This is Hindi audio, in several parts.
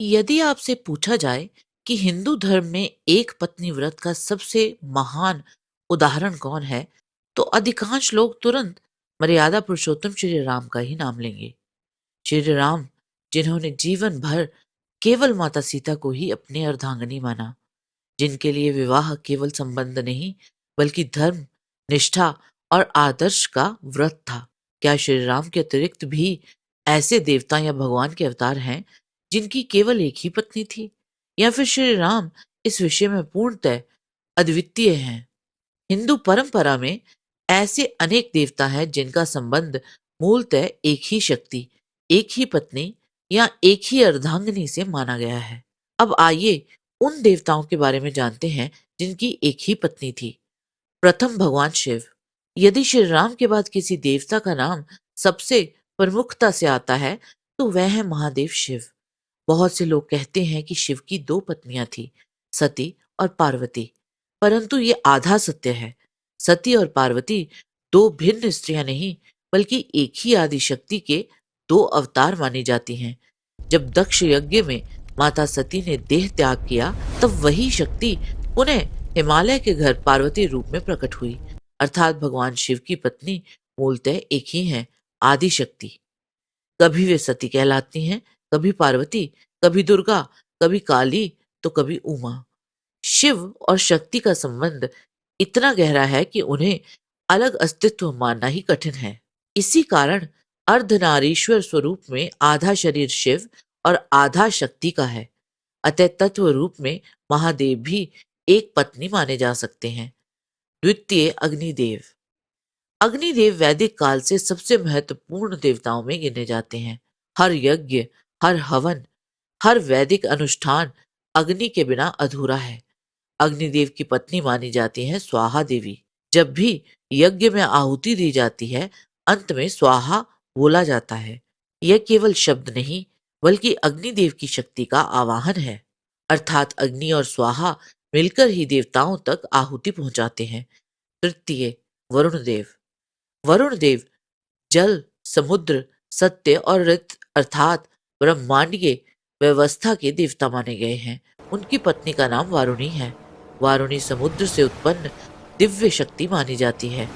यदि आपसे पूछा जाए कि हिंदू धर्म में एक पत्नी व्रत का सबसे महान उदाहरण कौन है, तो अधिकांश लोग तुरंत मर्यादा पुरुषोत्तम श्री राम का ही नाम लेंगे। श्री राम, जिन्होंने जीवन भर केवल माता सीता को ही अपनी अर्धांगिनी माना, जिनके लिए विवाह केवल संबंध नहीं बल्कि धर्म, निष्ठा और आदर्श का व्रत था। क्या श्री राम के अतिरिक्त भी ऐसे देवता या भगवान के अवतार हैं जिनकी केवल एक ही पत्नी थी, या फिर श्री राम इस विषय में पूर्णतः अद्वितीय हैं? हिंदू परंपरा में ऐसे अनेक देवता हैं जिनका संबंध मूलतः एक ही शक्ति, एक ही पत्नी या एक ही अर्धांगिनी से माना गया है। अब आइए उन देवताओं के बारे में जानते हैं जिनकी एक ही पत्नी थी। प्रथम, भगवान शिव। यदि श्री राम के बाद किसी देवता का नाम सबसे प्रमुखता से आता है तो वह है महादेव शिव। बहुत से लोग कहते हैं कि शिव की दो पत्नियां थी, सती और पार्वती, परंतु ये आधा सत्य है। सती और पार्वती दो भिन्न स्त्रियां नहीं बल्कि एक ही आदि शक्ति के दो अवतार मानी जाती हैं। जब दक्ष यज्ञ में माता सती ने देह त्याग किया, तब वही शक्ति पुनः हिमालय के घर पार्वती रूप में प्रकट हुई। अर्थात भगवान शिव की पत्नी मूलतः एक ही है, आदि शक्ति। कभी वे सती कहलाती हैं, कभी पार्वती, कभी दुर्गा, कभी काली, तो कभी उमा। शिव और शक्ति का संबंध इतना गहरा है कि उन्हें अलग अस्तित्व मानना ही कठिन है। इसी कारण अर्धनारीश्वर स्वरूप में आधा शरीर शिव और आधा शक्ति का है। अतः तत्व रूप में महादेव भी एक पत्नी माने जा सकते हैं। द्वितीय, अग्निदेव। अग्निदेव वैदिक काल से सबसे महत्वपूर्ण देवताओं में गिने जाते हैं। हर यज्ञ, हर हवन, हर वैदिक अनुष्ठान अग्नि के बिना अधूरा है। अग्निदेव की पत्नी मानी जाती है स्वाहा देवी। जब भी यज्ञ में आहुति दी जाती है, अंत में स्वाहा बोला जाता है। यह केवल शब्द नहीं बल्कि अग्निदेव की शक्ति का आवाहन है। अर्थात अग्नि और स्वाहा मिलकर ही देवताओं तक आहुति पहुंचाते हैं। तृतीय, वरुण देव। वरुण देव जल, समुद्र, सत्य और ऋत अर्थात ब्रह्मांडीय व्यवस्था के देवता माने गए हैं। उनकी पत्नी का नाम वारुणी है। वारुणी समुद्र से उत्पन्न दिव्य शक्ति मानी जाती है।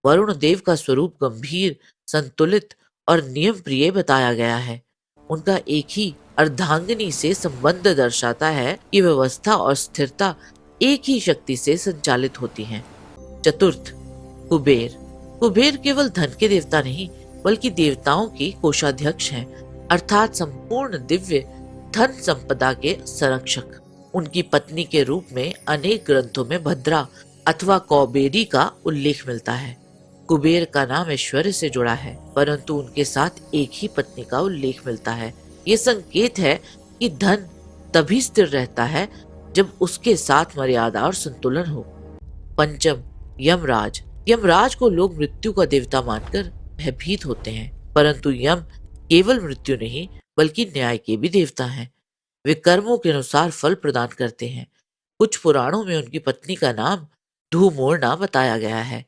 वरुण देव का स्वरूप गंभीर, संतुलित और नियम प्रिय बताया गया है। उनका एक ही अर्धांगिनी से संबंध दर्शाता है कि व्यवस्था और स्थिरता एक ही शक्ति से संचालित होती हैं। चतुर्थ, कुबेर। कुबेर केवल धन के देवता नहीं बल्कि देवताओं के कोषाध्यक्ष हैं, अर्थात संपूर्ण दिव्य धन संपदा के संरक्षक। उनकी पत्नी के रूप में अनेक ग्रंथों में भद्रा अथवा कौबेरी का उल्लेख मिलता है। कुबेर का नाम ऐश्वर्य से जुड़ा है, परंतु उनके साथ एक ही पत्नी का उल्लेख मिलता है। ये संकेत है कि धन तभी स्थिर रहता है जब उसके साथ मर्यादा और संतुलन हो। पंचम, यमराज। यमराज को लोग मृत्यु का देवता मानकर भयभीत होते हैं, परंतु यम केवल मृत्यु नहीं बल्कि न्याय के भी देवता हैं। वे कर्मों के अनुसार फल प्रदान करते हैं। कुछ पुराणों में उनकी पत्नी का नाम धूमोड़ना बताया गया है।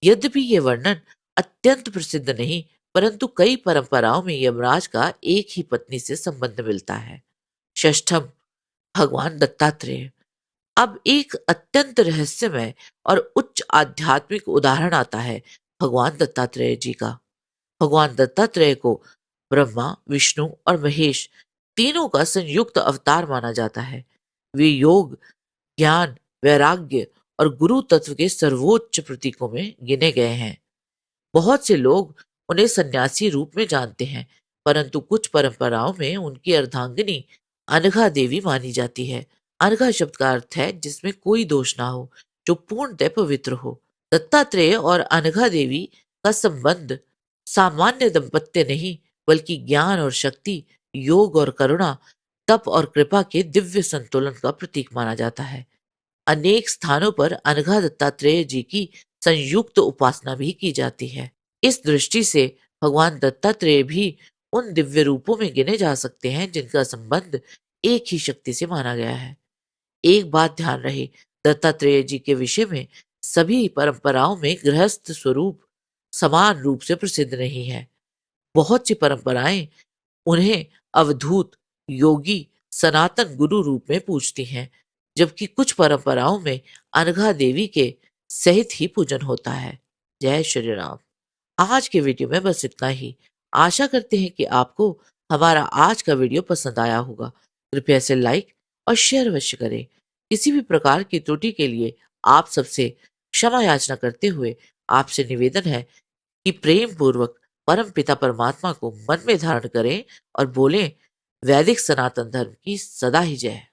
यद्यपि ये वर्णन अत्यंत प्रसिद्ध नहीं, परंतु कई परंपराओं में यमराज का एक ही पत्नी से संबंध मिलता है। षष्ठम, भगवान दत्तात्रेय। अब एक अत्यंत रहस्यमय और उच्च आध्यात्मिक उदाहरण आता है भगवान दत्तात्रेय जी का। भगवान दत्तात्रेय को ब्रह्मा, विष्णु और महेश तीनों का संयुक्त अवतार माना जाता है। वे योग, ज्ञान, वैराग्य और गुरु तत्व के सर्वोच्च प्रतीकों में गिने गए हैं। बहुत से लोग उन्हें सन्यासी रूप में जानते हैं, परंतु कुछ परंपराओं में उनकी अर्धांगिनी अनघा देवी मानी जाती है। अनघा शब्द का अर्थ है जिसमें कोई दोष ना हो, जो पूर्णतः पवित्र हो। दत्तात्रेय और अनघा देवी का संबंध सामान्य दंपत्य नहीं बल्कि ज्ञान और शक्ति, योग और करुणा, तप और कृपा के दिव्य संतुलन का प्रतीक माना जाता है। अनेक स्थानों पर अनघा दत्तात्रेय जी की संयुक्त उपासना भी की जाती है। इस दृष्टि से भगवान दत्तात्रेय भी उन दिव्य रूपों में गिने जा सकते हैं जिनका संबंध एक ही शक्ति से माना गया है। एक बात ध्यान रहे, दत्तात्रेय जी के विषय में सभी परंपराओं में गृहस्थ स्वरूप समान रूप से प्रसिद्ध नहीं है। बहुत सी परंपराएं उन्हें अवधूत, योगी, सनातन गुरु रूप में पूजती हैं, जबकि कुछ परंपराओं में अनघा देवी के सहित ही पूजन होता है। जय श्री राम। आज के वीडियो में बस इतना ही। आशा करते हैं कि आपको हमारा आज का वीडियो पसंद आया होगा। कृपया इसे लाइक और शेयर अवश्य करें। किसी भी प्रकार की त्रुटि के लिए आप सबसे क्षमा याचना करते हुए आपसे निवेदन है कि प्रेम पूर्वक परम पिता परमात्मा को मन में धारण करें और बोलें, वैदिक सनातन धर्म की सदा ही जय।